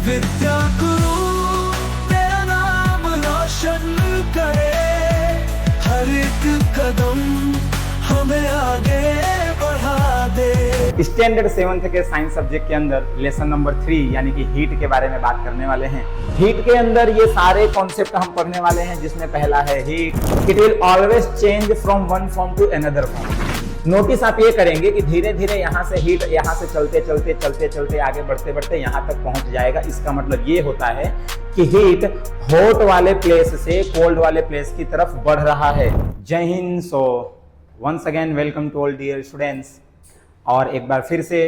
विद्या गुरु तेरा नाम रोशन करे, हर एक कदम हमें आगे बढ़ा दे। स्टैंडर्ड 7th के साइंस सब्जेक्ट के अंदर लेसन नंबर 3 यानी कि हीट के बारे में बात करने वाले हैं। हीट के अंदर ये सारे कॉन्सेप्ट हम पढ़ने वाले हैं, जिसमें पहला है heat. It will always change from one form to another form. Notice आप ये करेंगे कि धीरे धीरे यहाँ से हीट यहाँ से चलते आगे बढ़ते यहाँ तक पहुंच जाएगा। इसका मतलब ये होता है कि हीट हॉट वाले प्लेस से कोल्ड वाले प्लेस की तरफ बढ़ रहा है। जय हिंद। So once again welcome to all dear students. और एक बार फिर से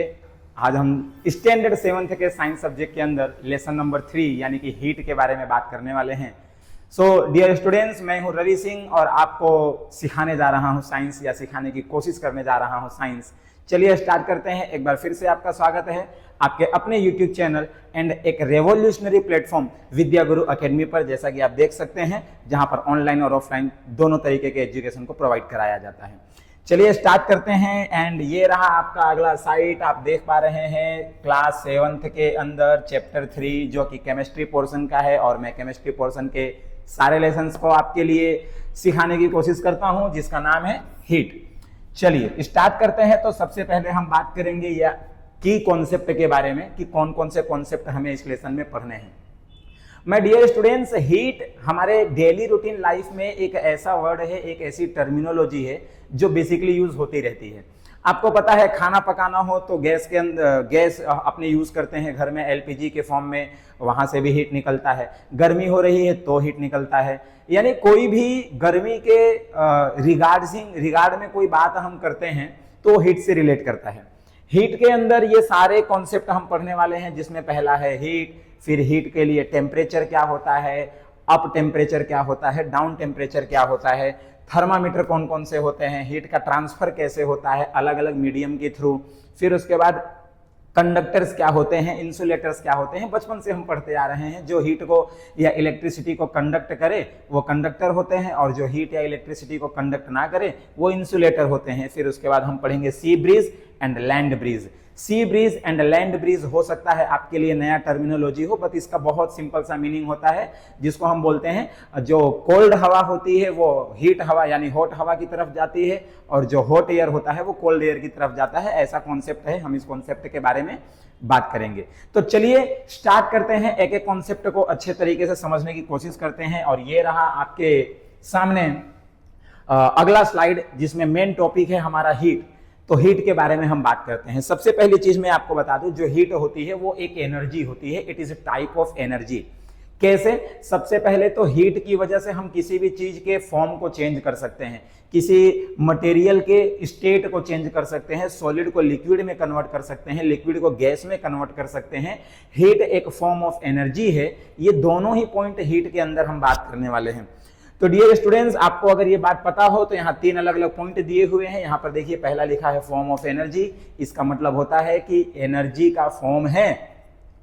आज हम स्टैंडर्ड 7th के साइंस सब्जेक्ट के अंदर लेसन नंबर 3 यानी कि हीट के बारे में बात करने वाले हैं। सो डियर स्टूडेंट्स, मैं हूं रवि सिंह और आपको सिखाने जा रहा हूं साइंस, या सिखाने की कोशिश करने जा रहा हूं साइंस। चलिए स्टार्ट करते हैं। एक बार फिर से आपका स्वागत है आपके अपने यूट्यूब चैनल एंड एक रेवोल्यूशनरी प्लेटफॉर्म विद्या गुरु अकेडमी पर, जैसा कि आप देख सकते हैं, जहां पर ऑनलाइन और ऑफलाइन दोनों तरीके के एजुकेशन को प्रोवाइड कराया जाता है। चलिए स्टार्ट करते हैं। एंड ये रहा आपका अगला साइट, आप देख पा रहे हैं क्लास 7th के अंदर चैप्टर 3 जो कि केमिस्ट्री पोर्शन का है, और मैं केमिस्ट्री पोर्शन के सारे लेसन्स को आपके लिए सिखाने की कोशिश करता हूं, जिसका नाम है हीट। चलिए स्टार्ट करते हैं। तो सबसे पहले हम बात करेंगे या की कॉन्सेप्ट के बारे में कि कौन कौन से कॉन्सेप्ट हमें इस लेसन में पढ़ने हैं। माय डियर स्टूडेंट्स, हीट हमारे डेली रूटीन लाइफ में एक ऐसा वर्ड है, एक ऐसी टर्मिनोलॉजी है जो बेसिकली यूज होती रहती है। आपको पता है, खाना पकाना हो तो गैस के अंदर गैस अपने यूज करते हैं घर में एलपीजी के फॉर्म में, वहां से भी हीट निकलता है। गर्मी हो रही है तो हीट निकलता है। यानी कोई भी गर्मी के रिगार्ड में कोई बात हम करते हैं तो हीट से रिलेट करता है। हीट के अंदर ये सारे कॉन्सेप्ट हम पढ़ने वाले हैं, जिसमें पहला है हीट। फिर हीट के लिए टेम्परेचर क्या होता है, अप टेम्परेचर क्या होता है, डाउन टेम्परेचर क्या होता है, थर्मामीटर कौन कौन से होते हैं, हीट का ट्रांसफर कैसे होता है अलग अलग मीडियम के थ्रू। फिर उसके बाद कंडक्टर्स क्या होते हैं, इंसुलेटर्स क्या होते हैं, बचपन से हम पढ़ते आ रहे हैं। जो हीट को या इलेक्ट्रिसिटी को कंडक्ट करे वो कंडक्टर होते हैं, और जो हीट या इलेक्ट्रिसिटी को कंडक्ट ना करे वो इंसुलेटर होते हैं। फिर उसके बाद हम पढ़ेंगे sea breeze and land breeze. Sea breeze and land breeze हो सकता है आपके लिए नया टर्मिनोलॉजी हो, बट इसका बहुत सिंपल सा मीनिंग होता है, जिसको हम बोलते हैं जो कोल्ड हवा होती है वो हीट हवा यानी हॉट हवा की तरफ जाती है, और जो हॉट एयर होता है वो कोल्ड एयर की तरफ जाता है। ऐसा कॉन्सेप्ट है, हम इस कॉन्सेप्ट के बारे में बात करेंगे। तो चलिए स्टार्ट करते हैं, एक एक कॉन्सेप्ट को अच्छे तरीके से समझने की कोशिश करते हैं। और ये रहा आपके सामने अगला स्लाइड, जिसमें मेन टॉपिक है हमारा हीट। तो हीट के बारे में हम बात करते हैं। सबसे पहली चीज मैं आपको बता दूं, जो हीट होती है वो एक एनर्जी होती है। It is a type of energy. कैसे? सबसे पहले तो हीट की वजह से हम किसी भी चीज के फॉर्म को चेंज कर सकते हैं, किसी मटेरियल के स्टेट को चेंज कर सकते हैं, सॉलिड को लिक्विड में कन्वर्ट कर सकते हैं, लिक्विड को गैस में कन्वर्ट कर सकते हैं। हीट एक फॉर्म ऑफ एनर्जी है। ये दोनों ही पॉइंट हीट के अंदर हम बात करने वाले हैं। तो डियर स्टूडेंट्स, आपको अगर ये बात पता हो तो यहाँ 3 अलग अलग पॉइंट दिए हुए हैं। यहाँ पर देखिए, पहला लिखा है फॉर्म ऑफ एनर्जी। इसका मतलब होता है कि एनर्जी का फॉर्म है।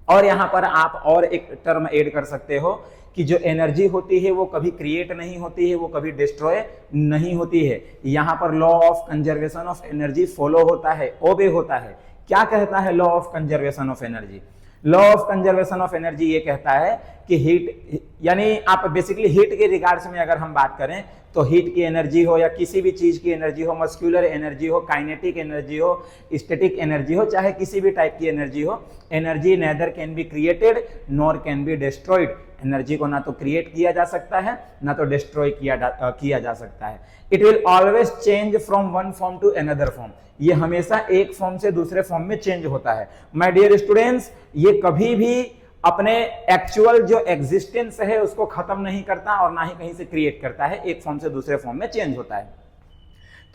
और यहाँ पर आप और एक टर्म ऐड कर सकते हो कि जो एनर्जी होती है वो कभी क्रिएट नहीं होती है, वो कभी डिस्ट्रॉय नहीं होती है। यहाँ पर law of conservation of energy follow होता है, ओबे होता है। क्या कहता है law of conservation of energy? Law of conservation of energy ये कहता है कि हीट यानी आप बेसिकली हीट के रिगार्ड्स में अगर हम बात करें तो हीट की एनर्जी हो या किसी भी चीज की एनर्जी हो, मस्कुलर एनर्जी हो, काइनेटिक एनर्जी हो, स्टैटिक एनर्जी हो, चाहे किसी भी टाइप की एनर्जी हो, energy neither can be created nor can be destroyed. Energy को ना तो क्रिएट किया जा सकता है ना तो डिस्ट्रॉय किया जा सकता है। It will always change from one form to another form. ये हमेशा एक फॉर्म से दूसरे फॉर्म में चेंज होता है। माय डियर स्टूडेंट्स, ये कभी भी अपने एक्चुअल जो एग्जिस्टेंस है उसको खत्म नहीं करता और ना ही कहीं से क्रिएट करता है, एक फॉर्म से दूसरे फॉर्म में चेंज होता है।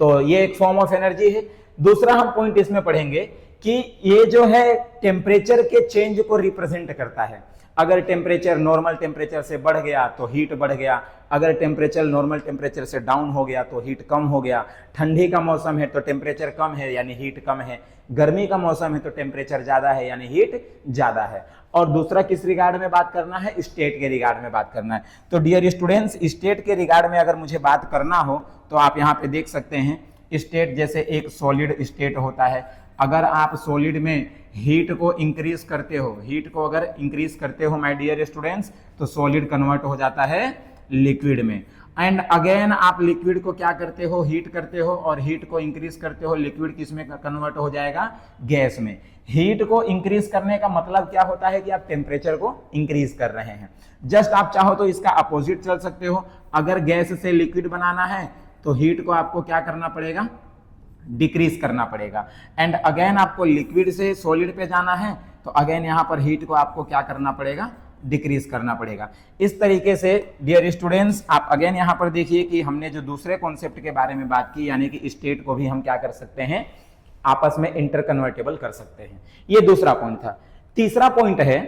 तो ये एक फॉर्म ऑफ एनर्जी है। दूसरा हम पॉइंट इसमें पढ़ेंगे कि ये जो है टेम्परेचर के चेंज को रिप्रेजेंट करता है। अगर टेम्परेचर नॉर्मल टेम्परेचर से बढ़ गया तो हीट बढ़ गया, अगर टेम्परेचर नॉर्मल टेम्परेचर से डाउन हो गया तो हीट कम हो गया। ठंडी का मौसम है तो टेम्परेचर कम है यानी हीट कम है, गर्मी का मौसम है तो टेम्परेचर ज्यादा है यानी हीट ज्यादा है। और दूसरा किस रिगार्ड में बात करना है? स्टेट के रिगार्ड में बात करना है। तो डियर स्टूडेंट्स, स्टेट के रिगार्ड में अगर मुझे बात करना हो तो आप यहाँ पे देख सकते हैं, स्टेट जैसे एक सॉलिड स्टेट होता है, अगर आप सॉलिड में हीट को इंक्रीज करते हो, हीट को अगर इंक्रीज करते हो माय डियर स्टूडेंट्स, तो सॉलिड कन्वर्ट हो जाता है लिक्विड में। एंड अगेन आप लिक्विड को क्या करते हो, हीट करते हो, और हीट को इंक्रीज करते हो, लिक्विड किस में कन्वर्ट हो जाएगा, गैस में। हीट को इंक्रीज करने का मतलब क्या होता है कि आप टेम्परेचर को इंक्रीज कर रहे हैं। जस्ट आप चाहो तो इसका अपोजिट चल सकते हो, अगर गैस से लिक्विड बनाना है तो हीट को आपको क्या करना पड़ेगा, डिक्रीज करना पड़ेगा। एंड अगेन आपको लिक्विड से सॉलिड पे जाना है तो अगेन यहां पर हीट को आपको क्या करना पड़ेगा, डिक्रीज करना पड़ेगा। इस तरीके से डियर स्टूडेंट्स आप अगेन यहां पर देखिए कि हमने जो दूसरे कॉन्सेप्ट के बारे में बात की, यानी कि स्टेट को भी हम क्या कर सकते हैं, आपस में इंटरकन्वर्टेबल कर सकते हैं। ये दूसरा पॉइंट था। तीसरा पॉइंट है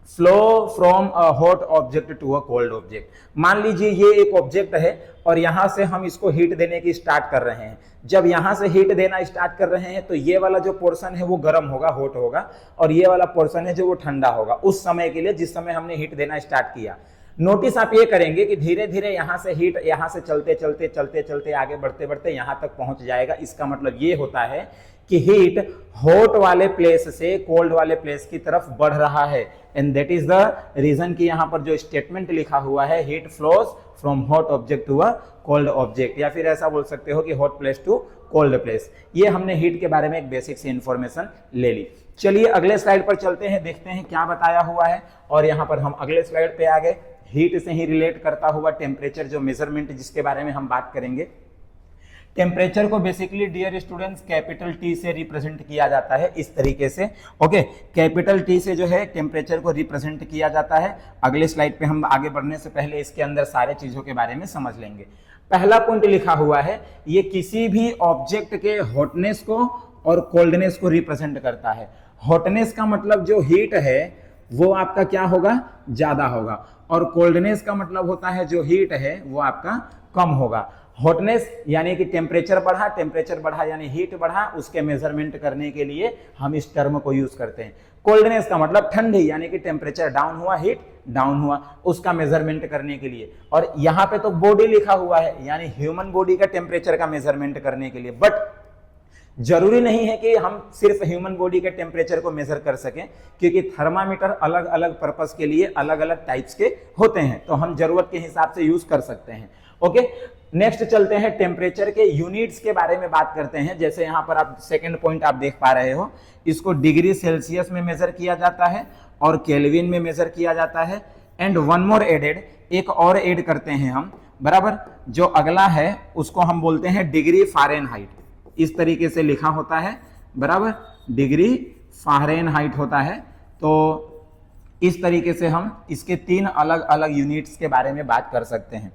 flow from a hot object to a cold object. मान लीजिए ये एक ऑब्जेक्ट है और यहां से हम इसको हीट देने की स्टार्ट कर रहे हैं। जब यहां से हीट देना स्टार्ट कर रहे हैं तो ये वाला जो पोर्शन है वो गर्म होगा, हॉट होगा, और ये वाला पोर्शन है जो वो ठंडा होगा उस समय के लिए जिस समय हमने हीट देना स्टार्ट किया। नोटिस आप ये करेंगे कि धीरे धीरे यहां से हीट यहां से चलते चलते चलते चलते आगे बढ़ते बढ़ते यहां तक पहुंच जाएगा। इसका मतलब ये होता है कि हीट हॉट वाले प्लेस से कोल्ड वाले प्लेस की तरफ बढ़ रहा है। And that is the reason कि यहां पर जो स्टेटमेंट लिखा हुआ है, heat flows from hot object to a cold object, या फिर ऐसा बोल सकते हो कि hot place to cold place. ये हमने हीट के बारे में एक बेसिक सी इंफॉर्मेशन ले ली। चलिए अगले स्लाइड पर चलते हैं, देखते हैं क्या बताया हुआ है। और यहां पर हम अगले स्लाइड पे आ गए। हीट से ही रिलेट करता हुआ टेम्परेचर जो मेजरमेंट जिसके बारे में हम बात करेंगे। टेम्परेचर को basically dear students capital T से रिप्रेजेंट किया जाता है इस तरीके से। ओके, कैपिटल टी से जो है टेम्परेचर को रिप्रेजेंट किया जाता है। अगले स्लाइड पे हम आगे बढ़ने से पहले इसके अंदर सारे चीजों के बारे में समझ लेंगे। पहला पॉइंट लिखा हुआ है, ये किसी भी ऑब्जेक्ट के हॉटनेस को और कोल्डनेस को रिप्रेजेंट करता है। हॉटनेस का मतलब जो हीट है वो आपका क्या होगा, ज्यादा होगा, और कोल्डनेस का मतलब होता है जो हीट है वो आपका कम होगा। हॉटनेस यानी कि टेम्परेचर बढ़ा यानी हीट बढ़ा, उसके मेजरमेंट करने के लिए हम इस टर्म को यूज करते हैं। कोल्डनेस का मतलब ठंडी, यानी कि टेम्परेचर डाउन हुआ, हीट डाउन हुआ, उसका मेजरमेंट करने के लिए। और यहां पे तो बॉडी लिखा हुआ है, यानी ह्यूमन बॉडी का टेम्परेचर का मेजरमेंट करने के लिए। बट जरूरी नहीं है कि हम सिर्फ ह्यूमन बॉडी के टेम्परेचर को मेजर कर सकें, क्योंकि थर्मामीटर अलग अलग पर्पस के लिए अलग अलग टाइप्स के होते हैं, तो हम जरूरत के हिसाब से यूज कर सकते हैं। ओके, नेक्स्ट चलते हैं, टेम्परेचर के यूनिट्स के बारे में बात करते हैं। जैसे यहां पर आप सेकंड पॉइंट आप देख पा रहे हो, इसको डिग्री सेल्सियस में मेजर किया जाता है और केल्विन में मेजर किया जाता है। एंड वन मोर एडेड, एक और ऐड करते हैं हम, बराबर। जो अगला है उसको हम बोलते हैं डिग्री फारेनहाइट। इस तरीके से लिखा होता है, बराबर, डिग्री फारेनहाइट होता है। तो इस तरीके से हम इसके 3 अलग अलग यूनिट्स के बारे में बात कर सकते हैं।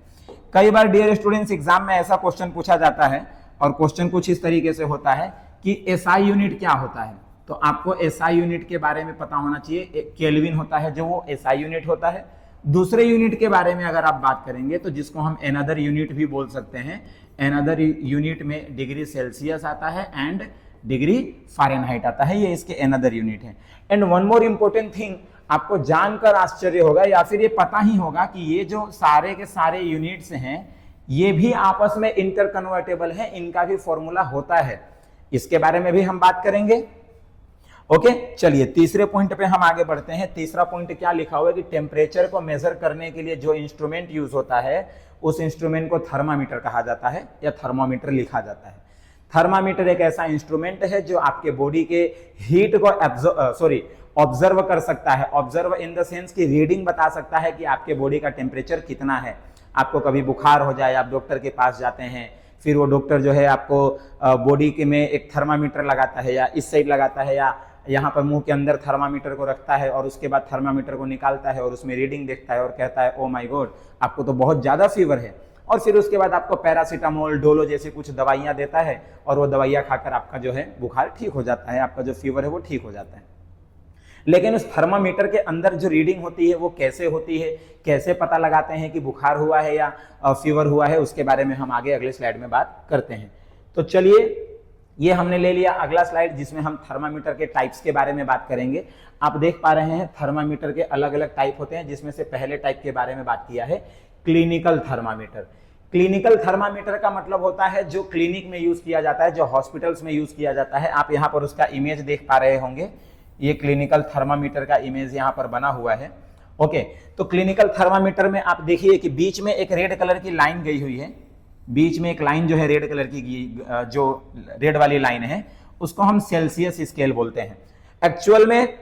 कई बार डियर स्टूडेंट्स एग्जाम में ऐसा क्वेश्चन पूछा जाता है, और क्वेश्चन कुछ इस तरीके से होता है कि एसआई यूनिट क्या होता है। तो आपको एसआई यूनिट के बारे में पता होना चाहिए। केल्विन होता है जो वो एसआई यूनिट होता है। दूसरे यूनिट के बारे में अगर आप बात करेंगे तो जिसको हम एनदर यूनिट भी बोल सकते हैं, एनदर यूनिट में डिग्री सेल्सियस आता है एंड डिग्री फारेनहाइट आता है, ये इसके एनदर यूनिट है। And one more important thing, आपको जानकर आश्चर्य होगा या फिर ये पता ही होगा कि ये जो सारे के सारे यूनिट्स हैं ये भी आपस में इंटरकन्वर्टेबल है, इनका भी फॉर्मूला होता है। इसके बारे में भी हम बात करेंगे। ओके, चलिए तीसरे पॉइंट पे हम आगे बढ़ते हैं। तीसरा पॉइंट क्या लिखा हुआ है कि टेम्परेचर को मेजर करने के लिए जो इंस्ट्रूमेंट यूज होता है उस इंस्ट्रूमेंट को थर्मामीटर कहा जाता है या थर्मोमीटर लिखा जाता है। थर्मामीटर एक ऐसा इंस्ट्रूमेंट है जो आपके बॉडी के हीट को ऑब्जर्व कर सकता है। ऑब्जर्व इन द सेंस की रीडिंग बता सकता है कि आपके बॉडी का टेम्परेचर कितना है। आपको कभी बुखार हो जाए, आप डॉक्टर के पास जाते हैं, फिर वो डॉक्टर जो है आपको बॉडी के में एक थर्मामीटर लगाता है, या इस साइड लगाता है, या यहाँ पर मुंह के अंदर थर्मामीटर को रखता है और उसके बाद थर्मामीटर को निकालता है और उसमें रीडिंग देखता है और कहता है ओ माय गॉड आपको तो बहुत ज्यादा फीवर है। और फिर उसके बाद आपको पैरासीटामोल, डोलो जैसी कुछ दवाइयां देता है और वो दवाइयां खाकर आपका जो है बुखार ठीक हो जाता है, आपका जो फीवर है वो ठीक हो जाता है। लेकिन उस थर्मामीटर के अंदर जो रीडिंग होती है वो कैसे होती है, कैसे पता लगाते हैं कि बुखार हुआ है या फीवर हुआ है, उसके बारे में हम आगे अगले स्लाइड में बात करते हैं। तो चलिए ये हमने ले लिया अगला स्लाइड जिसमें हम थर्मामीटर के टाइप्स के बारे में बात करेंगे। आप देख पा रहे हैं थर्मामीटर के अलग अलग टाइप होते हैं, जिसमें से पहले टाइप के बारे में बात किया है क्लिनिकल थर्मामीटर। क्लिनिकल थर्मामीटर का मतलब होता है जो क्लिनिक में यूज किया जाता है, जो हॉस्पिटल्स में यूज किया जाता है। आप यहाँ पर उसका इमेज देख पा रहे होंगे, ये क्लिनिकल थर्मामीटर का इमेज यहाँ पर बना हुआ है। ओके, तो क्लिनिकल थर्मामीटर में आप देखिए कि बीच में एक रेड कलर की लाइन गई हुई है, बीच में एक लाइन जो है रेड कलर की, जो रेड वाली लाइन है उसको हम सेल्सियस स्केल बोलते हैं। एक्चुअल में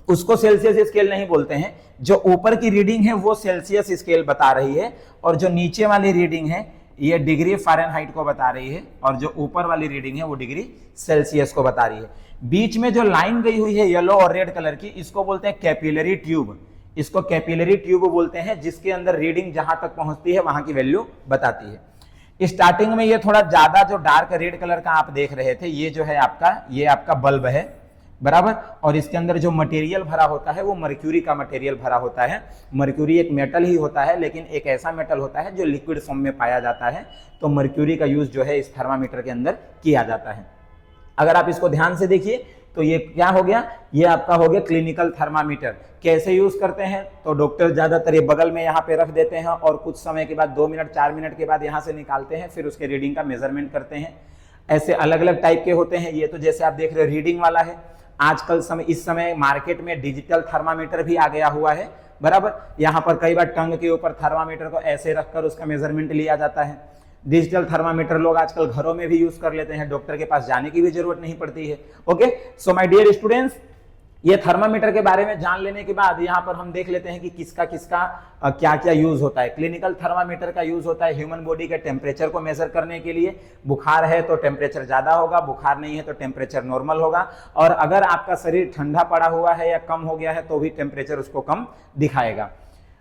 उसको सेल्सियस स्केल नहीं बोलते हैं, जो ऊपर की रीडिंग है वो सेल्सियस स्केल बता रही है, और जो नीचे वाली रीडिंग है ये डिग्री फ़ारेनहाइट को बता रही है, और जो ऊपर वाली रीडिंग है वो डिग्री सेल्सियस को बता रही है। बीच में जो लाइन गई हुई है येलो और रेड कलर की, इसको बोलते हैं कैपिलरी ट्यूब। इसको कैपिलरी ट्यूब बोलते हैं, जिसके अंदर रीडिंग जहां तक पहुंचती है वहां की वैल्यू बताती है। स्टार्टिंग में ये थोड़ा ज्यादा जो डार्क रेड कलर का आप देख रहे थे, ये जो है ये आपका बल्ब है, बराबर। और इसके अंदर जो मटेरियल भरा होता है वो मर्क्यूरी का मटेरियल भरा होता है। मर्क्यूरी एक मेटल ही होता है, लेकिन एक ऐसा मेटल होता है जो लिक्विड फॉर्म में पाया जाता है, तो मर्क्यूरी का यूज जो है इस थर्मामीटर के अंदर किया जाता है। अगर आप इसको ध्यान से देखिए तो ये क्या हो गया, ये आपका हो गया क्लिनिकल थर्मामीटर। कैसे यूज करते हैं, तो डॉक्टर ज्यादातर ये बगल में यहाँ पे रख देते हैं, और कुछ समय के बाद 2 मिनट 4 मिनट के बाद यहाँ से निकालते हैं, फिर उसके रीडिंग का मेजरमेंट करते हैं। ऐसे अलग अलग टाइप के होते हैं। ये तो जैसे आप देख रहे हो रीडिंग वाला है। आजकल इस समय मार्केट में डिजिटल थर्मामीटर भी आ गया हुआ है, बराबर। यहाँ पर कई बार टंग के ऊपर थर्मामीटर को ऐसे रखकर उसका मेजरमेंट लिया जाता है। डिजिटल थर्मामीटर लोग आजकल घरों में भी यूज कर लेते हैं, डॉक्टर के पास जाने की भी जरूरत नहीं पड़ती है। Okay, so my dear students, ये थर्मामीटर के बारे में जान लेने के बाद यहाँ पर हम देख लेते हैं कि किसका किसका क्या क्या यूज होता है। क्लिनिकल थर्मामीटर का यूज होता है ह्यूमन बॉडी के टेम्परेचर को मेजर करने के लिए। बुखार है तो टेम्परेचर ज्यादा होगा, बुखार नहीं है तो टेम्परेचर नॉर्मल होगा, और अगर आपका शरीर ठंडा पड़ा हुआ है या कम हो गया है तो भी टेम्परेचर उसको कम दिखाएगा।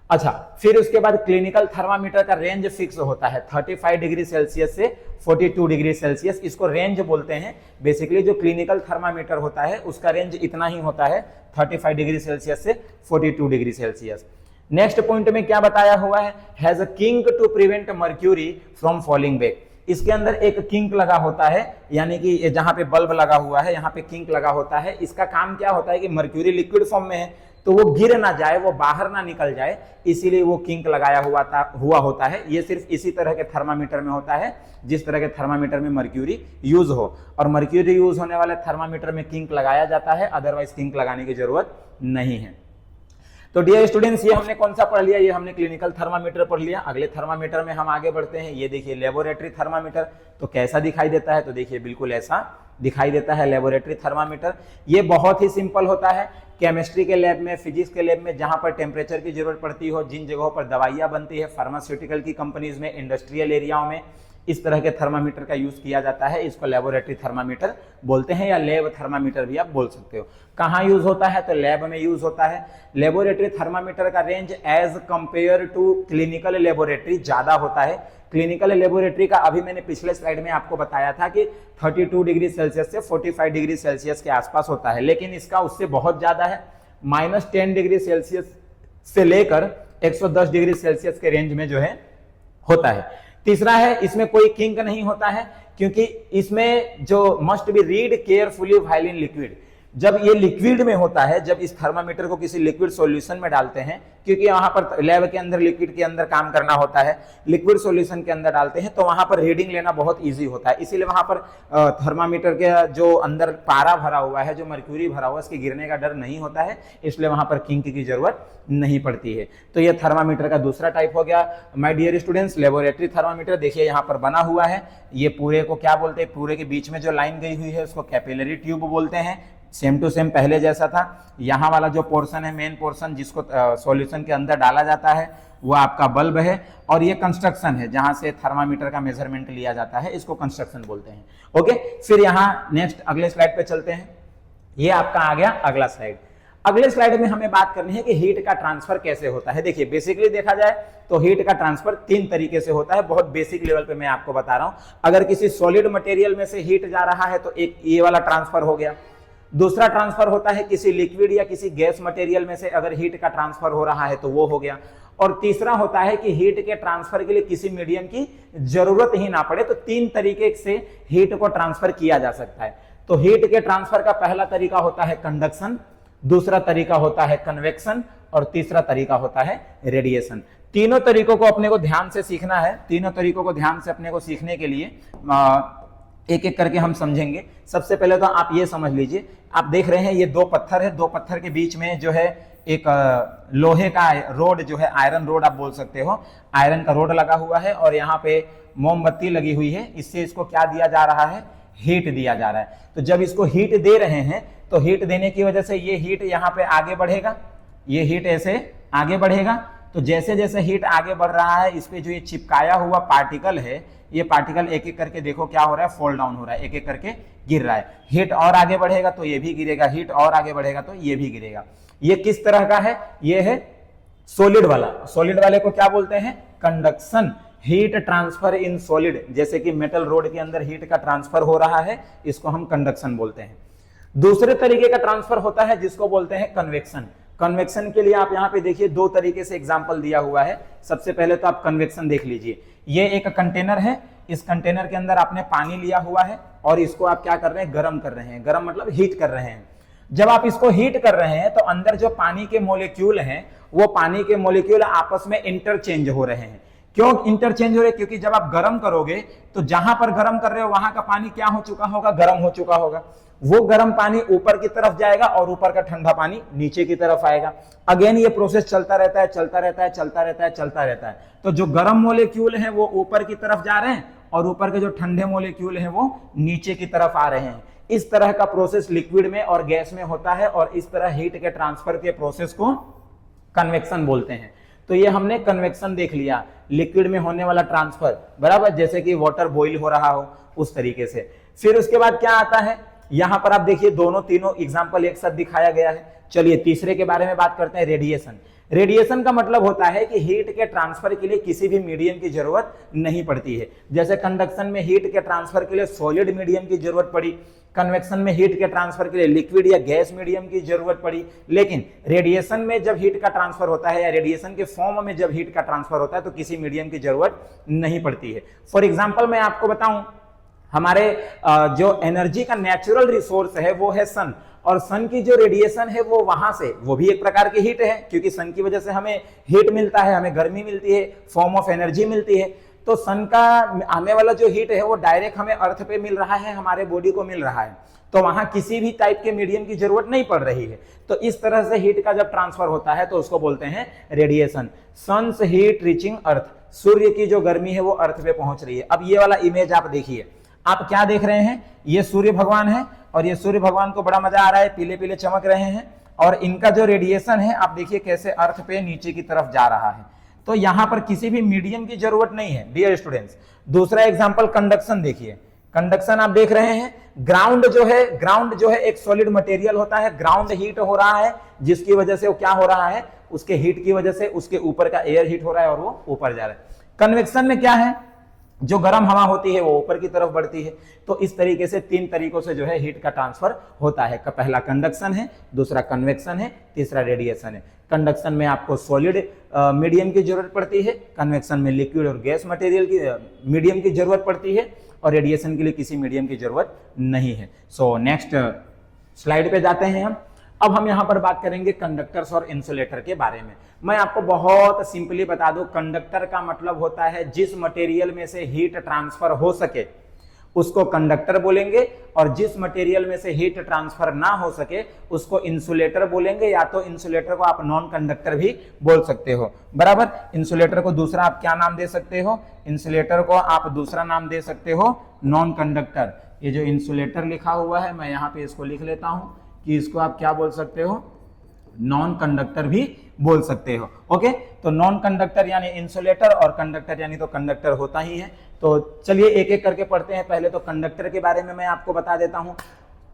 अच्छा, फिर उसके बाद क्लिनिकल थर्मामीटर का रेंज फिक्स होता है 35 डिग्री सेल्सियस से 42 डिग्री सेल्सियस, इसको रेंज बोलते हैं। बेसिकली जो क्लिनिकल थर्मामीटर होता है उसका रेंज इतना ही होता है, 35 डिग्री सेल्सियस से 42 डिग्री सेल्सियस। नेक्स्ट पॉइंट में क्या बताया हुआ है, has a kink to prevent mercury from falling back. इसके अंदर एक किंक लगा होता है, यानी कि जहां पे बल्ब लगा हुआ है यहाँ पे किंक लगा होता है। इसका काम क्या होता है कि मर्क्यूरी लिक्विड फॉर्म में है तो वो गिर ना जाए, वो बाहर ना निकल जाए, इसीलिए वो किंक लगाया हुआ होता है। ये सिर्फ इसी तरह के थर्मामीटर में होता है जिस तरह के थर्मामीटर में मर्क्यूरी यूज हो, और मर्क्यूरी यूज होने वाले थर्मामीटर में किंक लगाया जाता है, अदरवाइज किंक लगाने की जरूरत नहीं है। तो डियर स्टूडेंट्स, ये हमने कौन सा पढ़ लिया, ये हमने क्लिनिकल थर्मामीटर पढ़ लिया। अगले थर्मामीटर में हम आगे बढ़ते हैं। ये देखिए लेबोरेटरी थर्मामीटर, तो कैसा दिखाई देता है, तो देखिए बिल्कुल ऐसा दिखाई देता है लेबोरेटरी थर्मामीटर। ये बहुत ही सिंपल होता है। केमिस्ट्री के लैब में, फिजिक्स के लैब में जहां पर टेम्परेचर की जरूरत पड़ती हो, जिन जगहों पर दवाइयां बनती है, फार्मास्यूटिकल की कंपनीज में, इंडस्ट्रियल एरियाओं में, इस तरह के थर्मामीटर का यूज किया जाता है। इसको लेबोरेटरी थर्मामीटर बोलते हैं, या लैब थर्मामीटर भी आप बोल सकते हो। कहाँ यूज होता है, तो लैब में यूज होता है। लेबोरेटरी थर्मामीटर का range as compare to clinical laboratory ज्यादा होता है। क्लिनिकल लेबोरेटरी का अभी मैंने पिछले स्लाइड में आपको बताया था कि 32 डिग्री सेल्सियस से 45 डिग्री सेल्सियस के आसपास होता है, लेकिन इसका उससे बहुत ज्यादा है। -10 डिग्री सेल्सियस से लेकर 110 डिग्री सेल्सियस के रेंज में जो है होता है। तीसरा है, इसमें कोई किंक नहीं होता है, क्योंकि इसमें जो must be read carefully while in liquid. जब ये लिक्विड में होता है, जब इस थर्मामीटर को किसी लिक्विड सॉल्यूशन में डालते हैं, क्योंकि वहां पर लैब के अंदर लिक्विड के अंदर काम करना होता है, लिक्विड सॉल्यूशन के अंदर डालते हैं तो वहां पर रीडिंग लेना बहुत इजी होता है। इसीलिए वहां पर थर्मामीटर के जो अंदर पारा भरा हुआ है, जो मर्क्यूरी भरा हुआ है, इसके गिरने का डर नहीं होता है, इसलिए वहां पर किंक की जरूरत नहीं पड़ती है। तो ये थर्मामीटर का दूसरा टाइप हो गया। My dear students, laboratory thermometer देखिए यहाँ पर बना हुआ है। ये पूरे को क्या बोलते हैं, पूरे के बीच में जो लाइन गई हुई है उसको कैपिलरी ट्यूब बोलते हैं। सेम टू सेम पहले जैसा था। यहाँ वाला जो पोर्शन है, मेन पोर्शन जिसको सॉल्यूशन के अंदर डाला जाता है, वो आपका बल्ब है, और ये कंस्ट्रक्शन है जहां से थर्मामीटर का मेजरमेंट लिया जाता है, इसको कंस्ट्रक्शन बोलते हैं। ओके, फिर यहाँ नेक्स्ट अगले स्लाइड पे चलते हैं। ये आपका आ गया अगला स्लाइड। अगले स्लाइड में हमें बात करनी है कि हीट का ट्रांसफर कैसे होता है। देखिए बेसिकली देखा जाए तो हीट का ट्रांसफर 3 तरीके से होता है, बहुत बेसिक लेवल पे मैं आपको बता रहा हूं। अगर किसी सॉलिड मटेरियल में से हीट जा रहा है तो एक ये वाला ट्रांसफर हो गया। दूसरा ट्रांसफर होता है किसी लिक्विड या किसी गैस मटेरियल में से अगर हीट का ट्रांसफर हो रहा है तो वो हो गया। और तीसरा होता है कि हीट के ट्रांसफर के लिए किसी मीडियम की जरूरत ही ना पड़े, तो 3 तरीके से हीट को ट्रांसफर किया जा सकता है। तो हीट के ट्रांसफर का पहला तरीका होता है कंडक्शन, दूसरा तरीका होता है कन्वेक्शन, और तीसरा तरीका होता है रेडिएशन। तीनों तरीकों को अपने को ध्यान से सीखना है। तीनों तरीकों को ध्यान से अपने को सीखने के लिए एक एक करके हम समझेंगे। सबसे पहले तो आप ये समझ लीजिए, आप देख रहे हैं ये दो पत्थर है, दो पत्थर के बीच में जो है एक लोहे का रोड जो है, आयरन रोड आप बोल सकते हो, आयरन का रोड लगा हुआ है और यहाँ पे मोमबत्ती लगी हुई है। इससे इसको क्या दिया जा रहा है, हीट दिया जा रहा है। तो जब इसको हीट दे रहे हैं तो हीट देने की वजह से ये हीट यहाँ पे आगे बढ़ेगा, ये हीट ऐसे आगे बढ़ेगा। तो जैसे जैसे हीट आगे बढ़ रहा है, इस पे जो ये चिपकाया हुआ पार्टिकल है, ये पार्टिकल एक एक करके देखो क्या हो रहा है, फॉल डाउन हो रहा है, एक एक करके गिर रहा है। हीट और आगे बढ़ेगा तो ये भी गिरेगा, हीट और आगे बढ़ेगा तो ये भी गिरेगा। ये किस तरह का है, ये है सॉलिड वाला। सॉलिड वाले को क्या बोलते हैं, conduction, heat transfer in solid. जैसे कि मेटल रोड के अंदर हीट का ट्रांसफर हो रहा है, इसको हम कंडक्शन बोलते हैं। दूसरे तरीके का ट्रांसफर होता है जिसको बोलते हैं कन्वेक्शन। कन्वेक्शन के लिए आप यहाँ पे देखिए दो तरीके से एग्जांपल दिया हुआ है। सबसे पहले तो आप कन्वेक्शन देख लीजिए। ये एक कंटेनर है, इस कंटेनर के अंदर आपने पानी लिया हुआ है और इसको आप क्या कर रहे हैं, गर्म कर रहे हैं। गर्म मतलब हीट कर रहे हैं। जब आप इसको हीट कर रहे हैं तो अंदर जो पानी के मोलिक्यूल हैं, वो पानी के मोलिक्यूल आपस में इंटरचेंज हो रहे हैं। क्यों इंटरचेंज हो रहे हैं, क्योंकि जब आप गर्म करोगे तो जहां पर गर्म कर रहे हो वहां का पानी क्या हो चुका होगा, गर्म हो चुका होगा। वो गर्म पानी ऊपर की तरफ जाएगा और ऊपर का ठंडा पानी नीचे की तरफ आएगा। अगेन ये प्रोसेस चलता रहता है, चलता रहता है, चलता रहता है, चलता रहता है। तो जो गर्म मोलिक्यूल हैं वो ऊपर की तरफ जा रहे हैं और ऊपर के जो ठंडे मोलिक्यूल हैं वो नीचे की तरफ आ रहे हैं। इस तरह का प्रोसेस लिक्विड में और गैस में होता है और इस तरह हीट के ट्रांसफर के प्रोसेस को कन्वेक्शन बोलते हैं। तो ये हमने कन्वेक्शन देख लिया, लिक्विड में होने वाला ट्रांसफर, बराबर, जैसे कि वाटर बॉईल हो रहा हो उस तरीके से। फिर उसके बाद क्या आता है, यहां पर आप देखिए दोनों तीनों एग्जांपल एक साथ दिखाया गया है। चलिए तीसरे के बारे में बात करते हैं, रेडिएशन। रेडिएशन का मतलब होता है कि हीट के ट्रांसफर के लिए किसी भी मीडियम की जरूरत नहीं पड़ती है। जैसे कंडक्शन में हीट के ट्रांसफर के लिए सॉलिड मीडियम की जरूरत पड़ी, कन्वेक्शन में हीट के ट्रांसफर के लिए लिक्विड या गैस मीडियम की जरूरत पड़ी। लेकिन रेडिएशन में जब हीट का ट्रांसफर होता है या रेडिएशन के फॉर्म में जब हीट का ट्रांसफर होता है तो किसी मीडियम की जरूरत नहीं पड़ती है। फॉर एग्जाम्पल मैं आपको बताऊं, हमारे जो एनर्जी का नेचुरल रिसोर्स है वो है सन, और सन की जो रेडिएशन है वो वहां से, वो भी एक प्रकार की हीट है, क्योंकि सन की वजह से हमें हीट मिलता है, हमें गर्मी मिलती है, फॉर्म ऑफ एनर्जी मिलती है। तो सन का आने वाला जो हीट है वो डायरेक्ट हमें अर्थ पे मिल रहा है, हमारे बॉडी को मिल रहा है। तो वहां किसी भी टाइप के मीडियम की जरूरत नहीं पड़ रही है। तो इस तरह से हीट का जब ट्रांसफर होता है तो उसको बोलते हैं रेडिएशन। सन्स हीट रीचिंग अर्थ, सूर्य की जो गर्मी है वो अर्थ पे पहुंच रही है। अब ये वाला इमेज आप देखिए, आप क्या देख रहे हैं, ये सूर्य भगवान है और ये सूर्य भगवान को बड़ा मजा आ रहा है, पीले पीले चमक रहे हैं और इनका जो रेडिएशन है आप देखिए कैसे अर्थ पे नीचे की तरफ जा रहा है। तो यहां पर किसी भी मीडियम की जरूरत नहीं है डियर स्टूडेंट्स। दूसरा एग्जांपल कंडक्शन देखिए, कंडक्शन आप देख रहे हैं, ग्राउंड जो है एक सॉलिड मटेरियल होता है, ग्राउंड हीट हो रहा है जिसकी वजह से वो क्या हो रहा है, उसके हीट की वजह से उसके ऊपर का एयर हीट हो रहा है और वो ऊपर जा रहा है। कन्वेक्शन में क्या है, जो गर्म हवा होती है वो ऊपर की तरफ बढ़ती है। तो इस तरीके से तीन तरीकों से जो है हीट का ट्रांसफर होता है। पहला कंडक्शन है, दूसरा कन्वेक्शन है, तीसरा रेडिएशन है। कंडक्शन में आपको सॉलिड मीडियम की जरूरत पड़ती है, कन्वेक्शन में लिक्विड और गैस मटेरियल की मीडियम की जरूरत पड़ती है और रेडिएशन के लिए किसी मीडियम की जरूरत नहीं है। सो नेक्स्ट स्लाइड पे जाते हैं हम। अब हम यहां पर बात करेंगे कंडक्टर्स और इंसुलेटर के बारे में। मैं आपको बहुत सिंपली बता दूं, कंडक्टर का मतलब होता है जिस मटेरियल में से हीट ट्रांसफर हो सके उसको कंडक्टर बोलेंगे, और जिस मटेरियल में से हीट ट्रांसफर ना हो सके उसको इंसुलेटर बोलेंगे, या तो इंसुलेटर को आप नॉन कंडक्टर भी बोल सकते हो, बराबर। इंसुलेटर को दूसरा आप क्या नाम दे सकते हो, इंसुलेटर को आप दूसरा नाम दे सकते हो नॉन कंडक्टर। ये जो इंसुलेटर लिखा हुआ है मैं यहाँ पे इसको लिख लेता हूं कि इसको आप क्या बोल सकते हो, नॉन कंडक्टर भी बोल सकते हो। ओके, तो नॉन कंडक्टर यानी इंसुलेटर और कंडक्टर यानी तो कंडक्टर होता ही है। तो चलिए एक एक करके पढ़ते हैं। पहले तो कंडक्टर के बारे में मैं आपको बता देता हूं।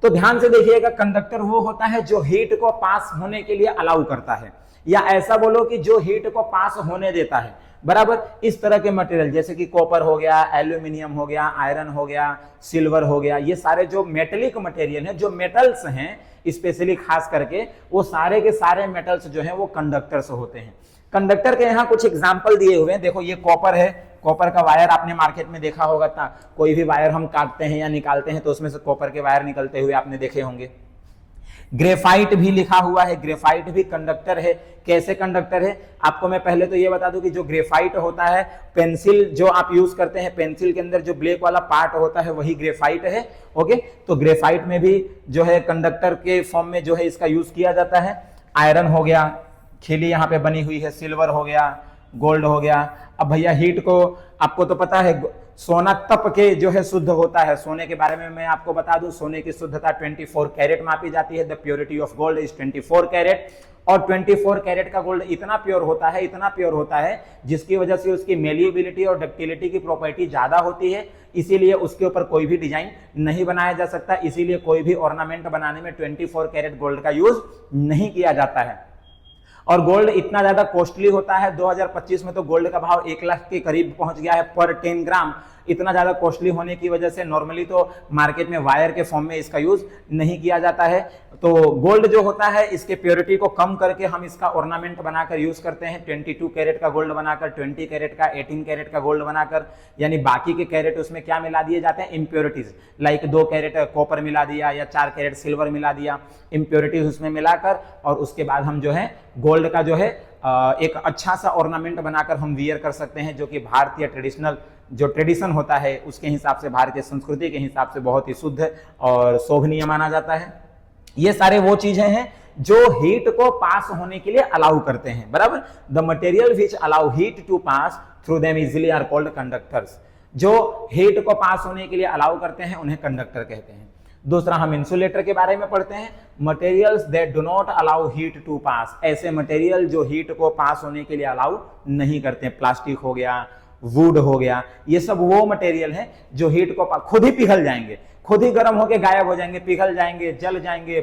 तो ध्यान से देखिएगा, कंडक्टर वो होता है जो हीट को पास होने के लिए अलाउ करता है, या ऐसा बोलो कि जो हीट को पास होने देता है, बराबर। इस तरह के मटेरियल जैसे कि कॉपर हो गया, एल्यूमिनियम हो गया, आयरन हो गया, सिल्वर हो गया, ये सारे जो मेटेलिक मटेरियल है, जो मेटल्स हैं स्पेशली खास करके, वो सारे के सारे मेटल्स जो हैं वो कंडक्टर्स होते हैं। कंडक्टर के यहाँ कुछ एग्जांपल दिए हुए हैं। देखो ये कॉपर है, कॉपर का वायर आपने मार्केट में देखा होगा, कोई भी वायर हम काटते हैं या निकालते हैं तो उसमें से कॉपर के वायर निकलते हुए आपने देखे होंगे। ग्रेफाइट भी लिखा हुआ है, ग्रेफाइट भी कंडक्टर है। कैसे कंडक्टर है, आपको मैं पहले तो ये बता दूं कि जो ग्रेफाइट होता है, पेंसिल जो आप यूज करते हैं, पेंसिल के अंदर जो ब्लैक वाला पार्ट होता है वही ग्रेफाइट है। ओके, तो ग्रेफाइट में भी जो है कंडक्टर के फॉर्म में जो है इसका यूज किया जाता है। आयरन हो गया, खिली यहाँ पे बनी हुई है, सिल्वर हो गया, गोल्ड हो गया। अब भैया हीट को आपको तो पता है, सोना तप के जो है शुद्ध होता है। सोने के बारे में मैं आपको बता दूं, सोने की शुद्धता 24 कैरेट मापी जाती है। The purity of gold is 24 carat. और 24 कैरेट का गोल्ड इतना प्योर होता है, इतना प्योर होता है, जिसकी वजह से उसकी मेलिएबिलिटी और डक्टिलिटी की प्रॉपर्टी ज्यादा होती है। इसीलिए उसके ऊपर कोई भी डिजाइन नहीं बनाया जा सकता। इसीलिए कोई भी ऑर्नामेंट बनाने में 24 कैरेट गोल्ड का यूज नहीं किया जाता है। और गोल्ड इतना ज्यादा कॉस्टली होता है, 2025 में तो गोल्ड का भाव 1 लाख के करीब पहुंच गया है पर 10 ग्राम। इतना ज्यादा कॉस्टली होने की वजह से नॉर्मली तो मार्केट में वायर के फॉर्म में इसका यूज नहीं किया जाता है। तो गोल्ड जो होता है, इसके प्योरिटी को कम करके हम इसका ऑर्नामेंट बनाकर यूज करते हैं। 22 कैरेट का गोल्ड बनाकर, 20 कैरेट का, 18 कैरेट का गोल्ड बनाकर, यानी बाकी के कैरेट उसमें क्या मिला दिए जाते हैं, इंप्योरिटीज। लाइक 2 कैरेट कॉपर मिला दिया या 4 कैरेट सिल्वर मिला दिया, इंप्योरिटीज उसमें मिलाकर, और उसके बाद हम जो है गोल्ड का जो है एक अच्छा सा ऑर्नामेंट बनाकर हम वियर कर सकते हैं, जो कि भारतीय ट्रेडिशनल जो ट्रेडिशन होता है उसके हिसाब से, भारतीय संस्कृति के हिसाब से बहुत ही शुद्ध और शोभनीय माना जाता है। ये सारे वो चीजें हैं जो हीट को पास होने के लिए अलाउ करते हैं, बराबर। The material which allow heat to pass through them easily are called conductors. जो हीट को पास होने के लिए अलाउ करते हैं उन्हें कंडक्टर कहते हैं। दूसरा, हम इंसुलेटर के बारे में पढ़ते हैं। Materials that do not allow heat to pass, ऐसे मटेरियल जो हीट को पास होने के लिए अलाउ नहीं करते। प्लास्टिक हो गया, वुड हो गया, ये सब वो मटेरियल है जो हीट को खुद ही पिघल जाएंगे, खुद ही गर्म होकर गायब हो जाएंगे, पिघल जाएंगे, जल जाएंगे,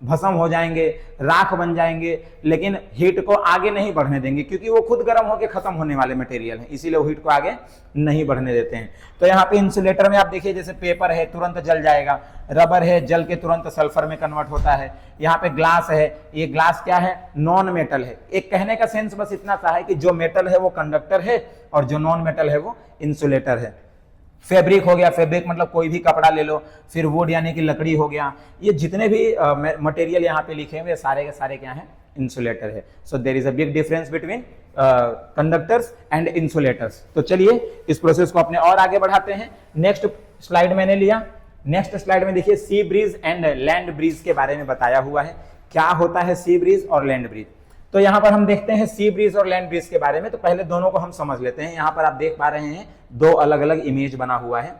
भस्म हो जाएंगे, राख बन जाएंगे, लेकिन हीट को आगे नहीं बढ़ने देंगे, क्योंकि वो खुद गर्म होकर खत्म होने वाले मटेरियल हैं, इसीलिए वो हीट को आगे नहीं बढ़ने देते हैं। तो यहाँ पे इंसुलेटर में आप देखिए, जैसे पेपर है तुरंत जल जाएगा, रबर है जल के तुरंत सल्फर में कन्वर्ट होता है। यहाँ पे ग्लास है, ये ग्लास क्या है, नॉन मेटल है। एक कहने का सेंस बस इतना सा है कि जो मेटल है वो कंडक्टर है और जो नॉन मेटल है वो इंसुलेटर है। फैब्रिक हो गया, फैब्रिक मतलब कोई भी कपड़ा ले लो, फिर वुड यानी कि लकड़ी हो गया, ये जितने भी मटेरियल यहाँ पे लिखे हुए सारे के सारे क्या है, इंसुलेटर है। So there is a big difference between conductors and insulators. तो चलिए इस प्रोसेस को अपने और आगे बढ़ाते हैं। नेक्स्ट स्लाइड मैंने लिया, नेक्स्ट स्लाइड में देखिए sea breeze and land breeze के बारे में बताया हुआ है। क्या होता है सी ब्रीज और लैंड ब्रीज? तो यहां पर हम देखते हैं सी ब्रीज और लैंड ब्रीज के बारे में। तो पहले दोनों को हम समझ लेते हैं। यहां पर आप देख पा रहे हैं 2 अलग अलग इमेज बना हुआ है।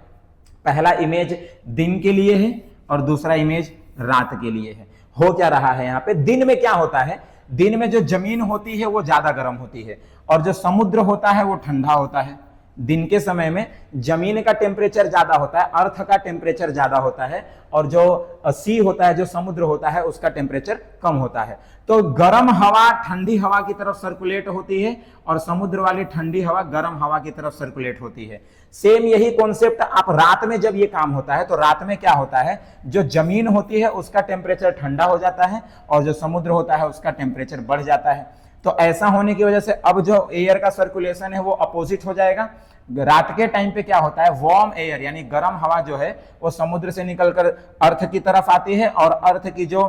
पहला इमेज दिन के लिए है और दूसरा इमेज रात के लिए है। हो क्या रहा है यहाँ पे, दिन में क्या होता है, दिन में जो जमीन होती है वो ज्यादा गर्म होती है और जो समुद्र होता है वो ठंडा होता है। दिन के समय में जमीन का टेम्परेचर ज्यादा होता है, अर्थ का टेम्परेचर ज्यादा होता है, और जो सी होता है, जो समुद्र होता है, उसका टेम्परेचर कम होता है। तो गर्म हवा ठंडी हवा की तरफ सर्कुलेट होती है और समुद्र वाली ठंडी हवा गर्म हवा की तरफ सर्कुलेट होती है। सेम यही कॉन्सेप्ट आप रात में जब ये काम होता है, तो रात में क्या होता है, जो जमीन होती है उसका टेम्परेचर ठंडा हो जाता है और जो समुद्र होता है उसका टेम्परेचर बढ़ जाता है। तो ऐसा होने की वजह से अब जो एयर का सर्कुलेशन है वो अपोजिट हो जाएगा। रात के टाइम पे क्या होता है, वार्म एयर यानी गर्म हवा जो है वो समुद्र से निकलकर अर्थ की तरफ आती है और अर्थ की जो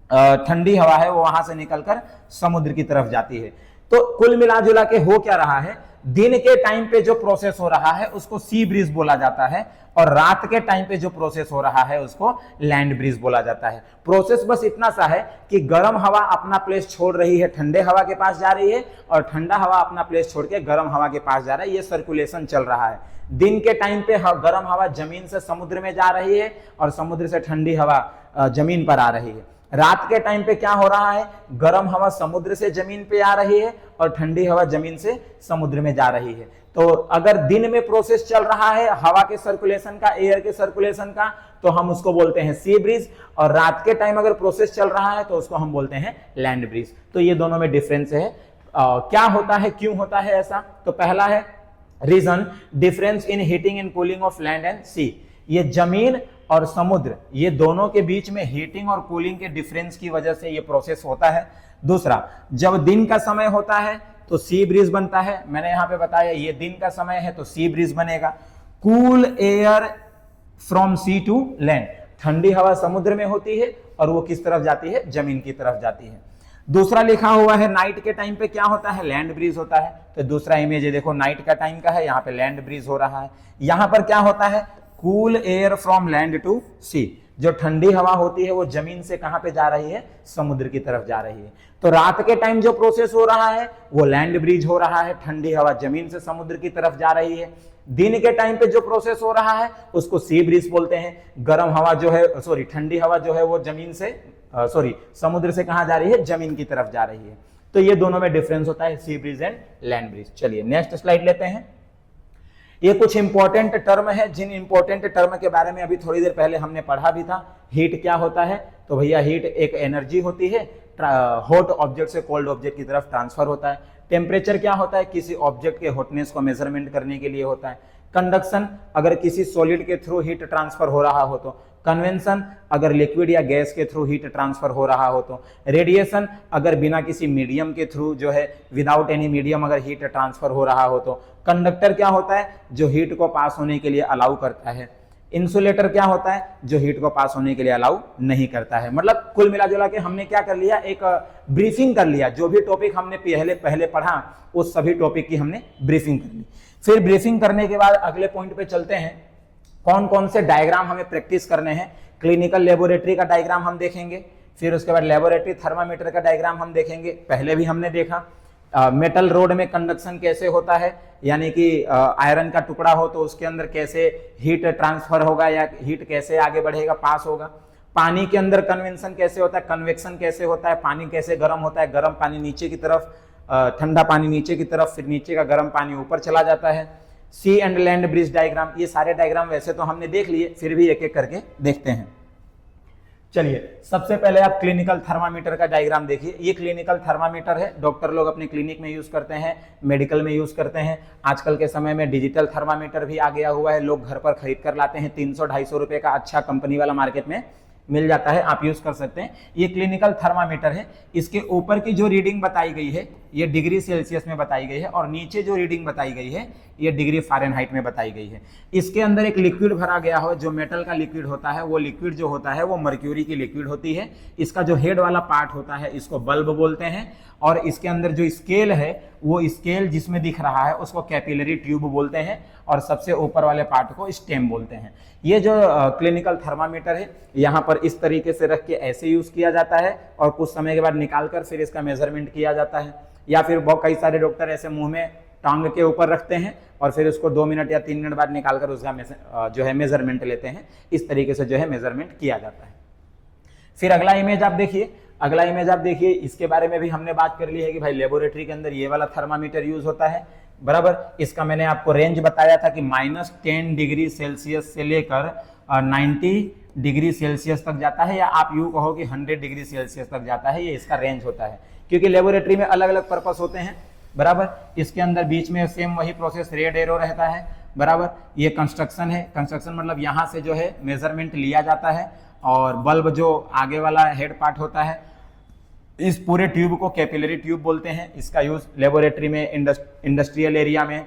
ठंडी हवा है वो वहां से निकलकर समुद्र की तरफ जाती है। तो कुल मिला जुला के हो क्या रहा है, दिन के टाइम पे जो प्रोसेस हो रहा है उसको सी ब्रीज बोला जाता है और रात के टाइम पे जो प्रोसेस हो रहा है उसको लैंड ब्रीज बोला जाता है। प्रोसेस बस इतना सा है कि गर्म हवा अपना प्लेस छोड़ रही है, ठंडे हवा के पास जा रही है, और ठंडा हवा अपना प्लेस छोड़ के गर्म हवा के पास जा रहा है। ये सर्कुलेशन चल रहा है। दिन के टाइम पे गर्म हवा जमीन से समुद्र में जा रही है और समुद्र से ठंडी हवा जमीन पर आ रही है। रात के टाइम पे क्या हो रहा है, गर्म हवा समुद्र से जमीन पे आ रही है और ठंडी हवा जमीन से समुद्र में जा रही है। तो अगर दिन में प्रोसेस चल रहा है हवा के सर्कुलेशन का, एयर के सर्कुलेशन का, तो हम उसको बोलते हैं सी ब्रीज, और रात के टाइम अगर प्रोसेस चल रहा है तो उसको हम बोलते हैं लैंड ब्रीज। तो ये दोनों में डिफरेंस है। क्या होता है, क्यों होता है ऐसा? तो पहला है reason, difference in heating and cooling of land and sea. ये जमीन और समुद्र, ये दोनों के बीच में हीटिंग और कूलिंग के डिफरेंस की वजह से ये प्रोसेस होता है। दूसरा, जब दिन का समय होता है तो सी ब्रीज बनता है। मैंने यहां पे बताया ये दिन का समय है तो सी ब्रीज बनेगा। Cool air from sea to land, ठंडी हवा समुद्र में होती है और वो किस तरफ जाती है, जमीन की तरफ जाती है। दूसरा लिखा हुआ है नाइट के टाइम पे क्या होता है, लैंड ब्रीज होता है। तो दूसरा इमेज है देखो नाइट का टाइम का है, यहाँ पे लैंड ब्रीज हो रहा है। यहाँ पर क्या होता है, cool air from land to sea, जो ठंडी हवा होती है वो जमीन से कहां पे जा रही है, समुद्र की तरफ जा रही है। तो रात के टाइम जो प्रोसेस हो रहा है वो लैंड ब्रीज हो रहा है, ठंडी हवा जमीन से समुद्र की तरफ जा रही है। दिन के टाइम पे जो प्रोसेस हो रहा है उसको सी ब्रीज बोलते हैं। गर्म हवा जो है, सॉरी ठंडी हवा जो है वो जमीन से समुद्र से कहां जा रही है, जमीन की तरफ जा रही है। तो ये दोनों में डिफरेंस होता है, sea breeze and land breeze. चलिए नेक्स्ट स्लाइड लेते हैं। ये कुछ इंपॉर्टेंट टर्म है, जिन इंपॉर्टेंट टर्म के बारे में अभी थोड़ी देर पहले हमने पढ़ा भी था। हीट क्या होता है, तो भैया हीट एक एनर्जी होती है, हॉट ऑब्जेक्ट से कोल्ड ऑब्जेक्ट की तरफ ट्रांसफर होता है। टेम्परेचर क्या होता है, किसी ऑब्जेक्ट के हॉटनेस को मेजरमेंट करने के लिए होता है। कंडक्शन, अगर किसी सॉलिड के थ्रू हीट ट्रांसफर हो रहा हो तो। कन्वेंशन, अगर लिक्विड या गैस के थ्रू हीट ट्रांसफर हो रहा हो तो। रेडिएशन, अगर बिना किसी मीडियम के थ्रू जो है, विदाउट एनी मीडियम अगर हीट ट्रांसफर हो रहा हो तो। कंडक्टर क्या होता है, जो हीट को पास होने के लिए अलाउ करता है। इंसुलेटर क्या होता है, जो हीट को पास होने के लिए अलाउ नहीं करता है। मतलब कुल मिला जुला के हमने क्या कर लिया, एक ब्रीफिंग कर लिया। जो भी टॉपिक हमने पहले पढ़ा उस सभी टॉपिक की हमने ब्रीफिंग कर ली। फिर ब्रीफिंग करने के बाद अगले पॉइंट पे चलते हैं, कौन कौन से डायग्राम हमें प्रैक्टिस करने हैं। क्लिनिकल लेबोरेटरी का डायग्राम हम देखेंगे, फिर उसके बाद लेबोरेटरी थर्मामीटर का डायग्राम हम देखेंगे, पहले भी हमने देखा। मेटल रोड में कंडक्शन कैसे होता है, यानी कि आयरन का टुकड़ा हो तो उसके अंदर कैसे हीट ट्रांसफर होगा या हीट कैसे आगे बढ़ेगा, पास होगा। पानी के अंदर कन्वेंशन कैसे होता है, कन्वेक्शन कैसे होता है, पानी कैसे गर्म होता है, गर्म पानी नीचे की तरफ, ठंडा पानी नीचे की तरफ, फिर नीचे का गर्म पानी ऊपर चला जाता है। सी एंड लैंड ब्रिज डायग्राम, ये सारे डायग्राम वैसे तो हमने देख लिए, फिर भी एक एक करके देखते हैं। चलिए सबसे पहले आप क्लिनिकल थर्मामीटर का डायग्राम देखिए। ये क्लिनिकल थर्मामीटर है, डॉक्टर लोग अपने क्लिनिक में यूज करते हैं, मेडिकल में यूज करते हैं। आजकल के समय में डिजिटल थर्मामीटर भी आ गया हुआ है, लोग घर पर खरीद कर लाते हैं। 300-250 रुपए का अच्छा कंपनी वाला मार्केट में मिल जाता है, आप यूज कर सकते हैं। ये क्लिनिकल थर्मामीटर है। इसके ऊपर की जो रीडिंग बताई गई है ये डिग्री सेल्सियस में बताई गई है, और नीचे जो रीडिंग बताई गई है ये डिग्री फ़ारेनहाइट में बताई गई है। इसके अंदर एक लिक्विड भरा गया हो, जो मेटल का लिक्विड होता है, वो लिक्विड जो होता है वो मर्क्यूरी की लिक्विड होती है। इसका जो हेड वाला पार्ट होता है इसको बल्ब बोलते हैं, और इसके अंदर जो स्केल है वो स्केल जिसमें दिख रहा है उसको कैपिलरी ट्यूब बोलते हैं, और सबसे ऊपर वाले पार्ट को स्टेम बोलते हैं। ये जो क्लिनिकल थर्मामीटर है यहाँ पर इस तरीके से रख के ऐसे यूज किया जाता है, और कुछ समय के बाद निकालकर फिर इसका मेजरमेंट किया जाता है। या फिर बहुत कई सारे डॉक्टर ऐसे मुंह में टांग के ऊपर रखते हैं और फिर उसको 2 मिनट या 3 मिनट बाद निकालकर उसका जो है मेजरमेंट लेते हैं। इस तरीके से जो है मेजरमेंट किया जाता है। फिर अगला इमेज आप देखिए, अगला इमेज आप देखिए, इसके बारे में भी हमने बात कर ली है कि भाई लेबोरेटरी के अंदर ये वाला थर्मामीटर यूज होता है, बराबर। इसका मैंने आपको रेंज बताया था कि -10 डिग्री सेल्सियस से लेकर 90 डिग्री सेल्सियस तक जाता है, या आप यूं कहो कि 100 डिग्री सेल्सियस तक जाता है। ये इसका रेंज होता है, क्योंकि लेबोरेटरी में अलग अलग पर्पस होते हैं, बराबर। इसके अंदर बीच में सेम वही प्रोसेस रेड एरो रहता है, बराबर। ये कंस्ट्रक्शन है, कंस्ट्रक्शन मतलब यहाँ से जो है मेजरमेंट लिया जाता है, और बल्ब जो आगे वाला हेड पार्ट होता है, इस पूरे ट्यूब को कैपिलरी ट्यूब बोलते हैं। इसका यूज लेबोरेटरी में, इंडस्ट्रियल एरिया में,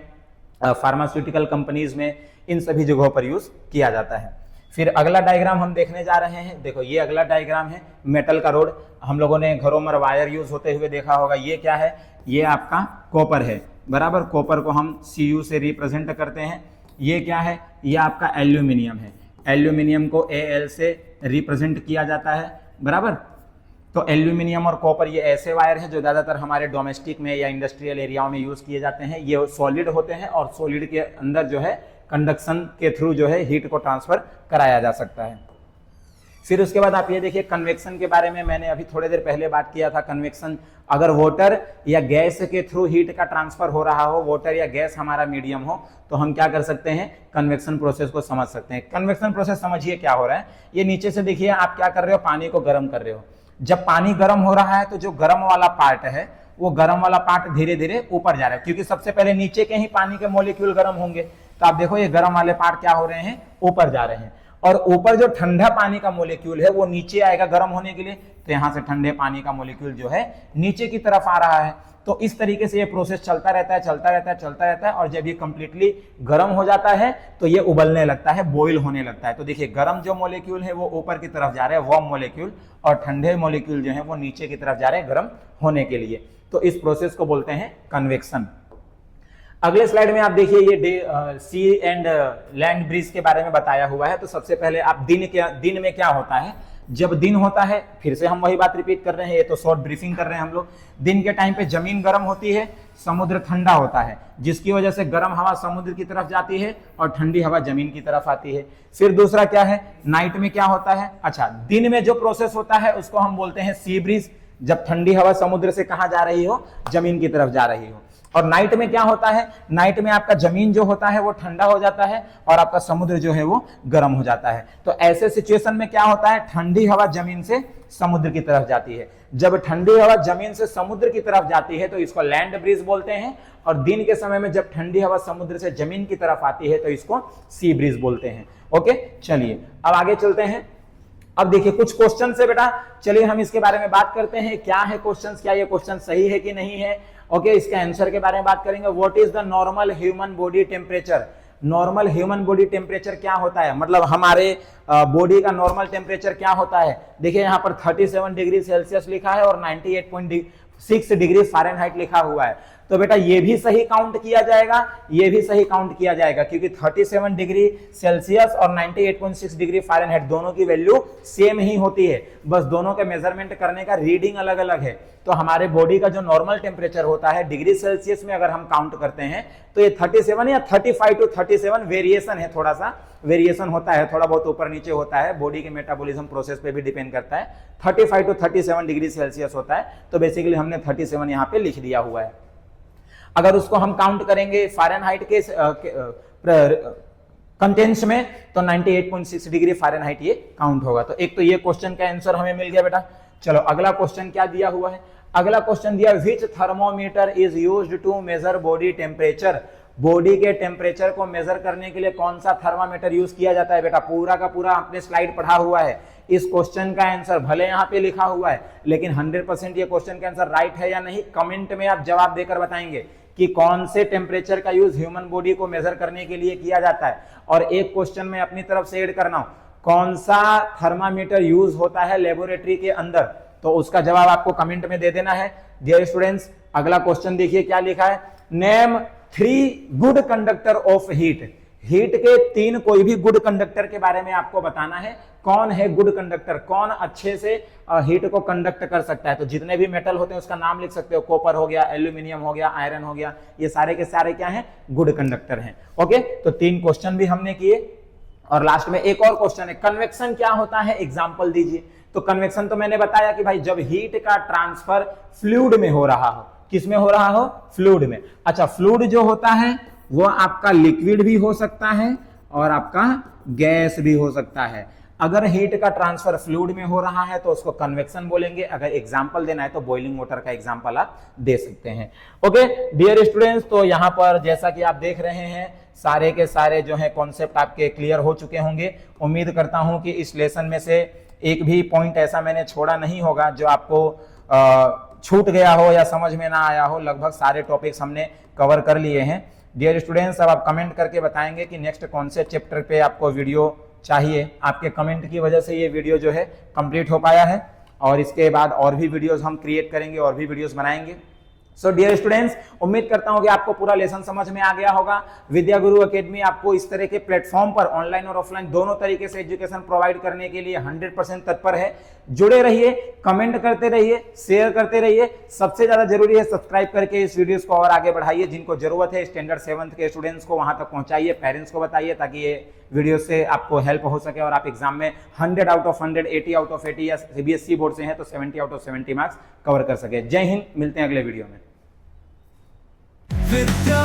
फार्मास्यूटिकल कंपनीज में, इन सभी जगहों पर यूज किया जाता है। फिर अगला डायग्राम हम देखने जा रहे हैं। देखो ये अगला डायग्राम है मेटल का रोड। हम लोगों ने घरों में वायर यूज होते हुए देखा होगा। ये क्या है, ये आपका कॉपर है, बराबर। कॉपर को हम Cu से रिप्रेजेंट करते हैं। ये क्या है, ये आपका एल्यूमिनियम है। एल्यूमिनियम को Al से रिप्रेजेंट किया जाता है, बराबर। तो एल्यूमिनियम और कॉपर ये ऐसे वायर हैं जो ज़्यादातर हमारे डोमेस्टिक में या इंडस्ट्रियल एरियाओं में यूज़ किए जाते हैं। ये सॉलिड होते हैं, और सॉलिड के अंदर जो है कंडक्शन के थ्रू जो है हीट को ट्रांसफर कराया जा सकता है। फिर उसके बाद आप ये देखिए, कन्वेक्शन के बारे में मैंने अभी थोड़ी देर पहले बात किया था। कन्वेक्शन, अगर वाटर या गैस के थ्रू हीट का ट्रांसफर हो रहा हो, वाटर या गैस हमारा मीडियम हो, तो हम क्या कर सकते हैं, कन्वेक्शन प्रोसेस को समझ सकते हैं। कन्वेक्शन प्रोसेस समझिए क्या हो रहा है। ये नीचे से देखिए, आप क्या कर रहे हो, पानी को गर्म कर रहे हो। जब पानी गर्म हो रहा है तो जो गर्म वाला पार्ट है, वो गर्म वाला पार्ट धीरे धीरे ऊपर जा रहा है, क्योंकि सबसे पहले नीचे के ही पानी के मॉलिक्यूल गर्म होंगे। तो आप देखो ये गर्म वाले पार्ट क्या हो रहे हैं, ऊपर जा रहे हैं। और ऊपर जो ठंडा पानी का मोलिक्यूल है वो नीचे आएगा गर्म होने के लिए, तो यहां से ठंडे पानी का मोलिक्यूल जो है नीचे की तरफ आ रहा है। तो इस तरीके से ये प्रोसेस चलता रहता है, चलता रहता है, चलता रहता है, और जब ये कंप्लीटली गर्म हो जाता है तो ये उबलने लगता है, बॉईल होने लगता है। तो देखिए गर्म जो मोलिक्यूल है वो ऊपर की तरफ जा रहे हैं वार्म मोलिक्यूल, और ठंडे मोलिक्यूल जो है वो नीचे की तरफ जा रहे हैं गर्म होने के लिए। तो इस प्रोसेस को बोलते हैं कन्वेक्शन। अगले स्लाइड में आप देखिए ये सी एंड लैंड ब्रीज के बारे में बताया हुआ है। तो सबसे पहले आप दिन में क्या होता है, जब दिन होता है, फिर से हम वही बात रिपीट कर रहे हैं, ये तो शॉर्ट ब्रीफिंग कर रहे हैं हम लोग। दिन के टाइम पे जमीन गर्म होती है, समुद्र ठंडा होता है, जिसकी वजह से गर्म हवा समुद्र की तरफ जाती है और ठंडी हवा जमीन की तरफ आती है। फिर दूसरा क्या है, नाइट में क्या होता है, अच्छा दिन में जो प्रोसेस होता है उसको हम बोलते हैं सी ब्रीज, जब ठंडी हवा समुद्र से कहां जा रही हो, जमीन की तरफ जा रही हो। और नाइट में क्या होता है, नाइट में आपका जमीन जो होता है वो ठंडा हो जाता है और आपका समुद्र जो है वो गर्म हो जाता है। तो ऐसे सिचुएशन में क्या होता है, ठंडी हवा जमीन से समुद्र की तरफ जाती है। जब ठंडी हवा जमीन से समुद्र की तरफ जाती है तो इसको लैंड ब्रीज बोलते हैं, और दिन के समय में जब ठंडी हवा समुद्र से जमीन की तरफ आती है तो इसको सी ब्रीज बोलते हैं। ओके, चलिए अब आगे चलते हैं। अब देखिए कुछ क्वेश्चन है बेटा, चलिए हम इसके बारे में बात करते हैं। क्या है क्वेश्चन, क्या ये क्वेश्चन सही है कि नहीं है। ओके, इसके आंसर के बारे में बात करेंगे। What is the normal human body temperature. Normal human body temperature क्या होता है, मतलब हमारे बॉडी का नॉर्मल टेम्परेचर क्या होता है। देखिए यहाँ पर 37 डिग्री सेल्सियस लिखा है और 98.6 डिग्री फ़ारेनहाइट लिखा हुआ है। तो बेटा ये भी सही काउंट किया जाएगा, ये भी सही काउंट किया जाएगा, क्योंकि 37 डिग्री सेल्सियस और 98.6 डिग्री फ़ारेनहाइट दोनों की वैल्यू सेम ही होती है, बस दोनों के मेजरमेंट करने का रीडिंग अलग अलग है। तो हमारे बॉडी का जो नॉर्मल टेम्परेचर होता है डिग्री सेल्सियस में अगर हम काउंट करते हैं तो ये 37 या 35 टू 37 वेरिएशन है, थोड़ा सा वेरिएशन होता है, थोड़ा बहुत ऊपर नीचे होता है, बॉडी के मेटाबॉलिज्म प्रोसेस पे भी डिपेंड करता है। 35 टू 37 डिग्री सेल्सियस होता है, तो बेसिकली हमने 37 यहाँ पे लिख दिया हुआ है। अगर उसको हम काउंट करेंगे फ़ारेनहाइट के कंटेंट्स में तो 98.6 डिग्री फ़ारेनहाइट ये काउंट होगा। तो एक तो ये क्वेश्चन का आंसर हमें मिल गया बेटा। चलो अगला क्वेश्चन क्या दिया हुआ है, अगला क्वेश्चन दिया which thermometer is used to measure body temperature. Body के टेम्परेचर को मेजर करने के लिए कौन सा थर्मामीटर यूज किया जाता है। बेटा पूरा का पूरा आपने स्लाइड पढ़ा हुआ है, इस क्वेश्चन का आंसर भले यहाँ पे लिखा हुआ है लेकिन 100% ये क्वेश्चन का आंसर राइट है या नहीं, कमेंट में आप जवाब देकर बताएंगे कि कौन से टेम्परेचर का यूज ह्यूमन बॉडी को मेजर करने के लिए किया जाता है। और एक क्वेश्चन में अपनी तरफ से ऐड करना हूं, कौन सा थर्मामीटर यूज होता है लेबोरेटरी के अंदर, तो उसका जवाब आपको कमेंट में दे देना है। डियर स्टूडेंट्स अगला क्वेश्चन देखिए क्या लिखा है, name 3 good conductor of heat. Heat के 3 कोई भी गुड कंडक्टर के बारे में आपको बताना है। कौन है गुड कंडक्टर, कौन अच्छे से हीट को कंडक्ट कर सकता है। तो जितने भी मेटल होते हैं उसका नाम लिख सकते हो, कॉपर हो गया, एल्यूमिनियम हो गया, आयरन हो गया, ये सारे के सारे क्या हैं, गुड कंडक्टर हैं। ओके, तो 3 क्वेश्चन भी हमने किए और लास्ट में एक और क्वेश्चन है, कन्वेक्शन क्या होता है, एग्जाम्पल दीजिए। तो कन्वेक्शन तो मैंने बताया कि भाई जब हीट का ट्रांसफर फ्लूइड में हो रहा हो, किस में हो रहा हो, फ्लूइड में। अच्छा, फ्लूइड जो होता है वो आपका लिक्विड भी हो सकता है और आपका गैस भी हो सकता है। अगर हीट का ट्रांसफर फ्लूइड में हो रहा है तो उसको कन्वेक्शन बोलेंगे। अगर एग्जांपल देना है तो बॉइलिंग वाटर का एग्जांपल आप दे सकते हैं। ओके डियर स्टूडेंट्स, तो यहां पर जैसा कि आप देख रहे हैं सारे के सारे जो है कॉन्सेप्ट आपके क्लियर हो चुके होंगे। उम्मीद करता हूं कि इस लेसन में से एक भी पॉइंट ऐसा मैंने छोड़ा नहीं होगा जो आपको छूट गया हो या समझ में ना आया हो। लगभग सारे टॉपिक्स हमने कवर कर लिए हैं। डियर स्टूडेंट्स, अब आप कमेंट करके बताएंगे कि नेक्स्ट कौन से चैप्टर पे आपको वीडियो चाहिए। आपके कमेंट की वजह से ये वीडियो जो है कंप्लीट हो पाया है और इसके बाद और भी वीडियोस हम क्रिएट करेंगे और भी वीडियोस बनाएंगे। सो डियर स्टूडेंट्स, उम्मीद करता हूं कि आपको पूरा लेसन समझ में आ गया होगा। विद्या गुरु एकेडमी आपको इस तरह के प्लेटफॉर्म पर ऑनलाइन और ऑफलाइन दोनों तरीके से एजुकेशन प्रोवाइड करने के लिए 100% तत्पर है। जुड़े रहिए, कमेंट करते रहिए, शेयर करते रहिए। सबसे ज्यादा जरूरी है सब्सक्राइब करके इस वीडियोस को और आगे बढ़ाइए। जिनको जरूरत है स्टैंडर्ड 7th के स्टूडेंट्स को वहां तक पहुंचाइए, पेरेंट्स को बताइए, ताकि ये वीडियो से आपको हेल्प हो सके और आप एग्जाम में 100 आउट ऑफ 100, 80 आउट ऑफ 80 या सीबीएसई बोर्ड से हैं तो 70 आउट ऑफ 70 मार्क्स कवर कर सके। जय हिंद, मिलते हैं अगले वीडियो में। विद्या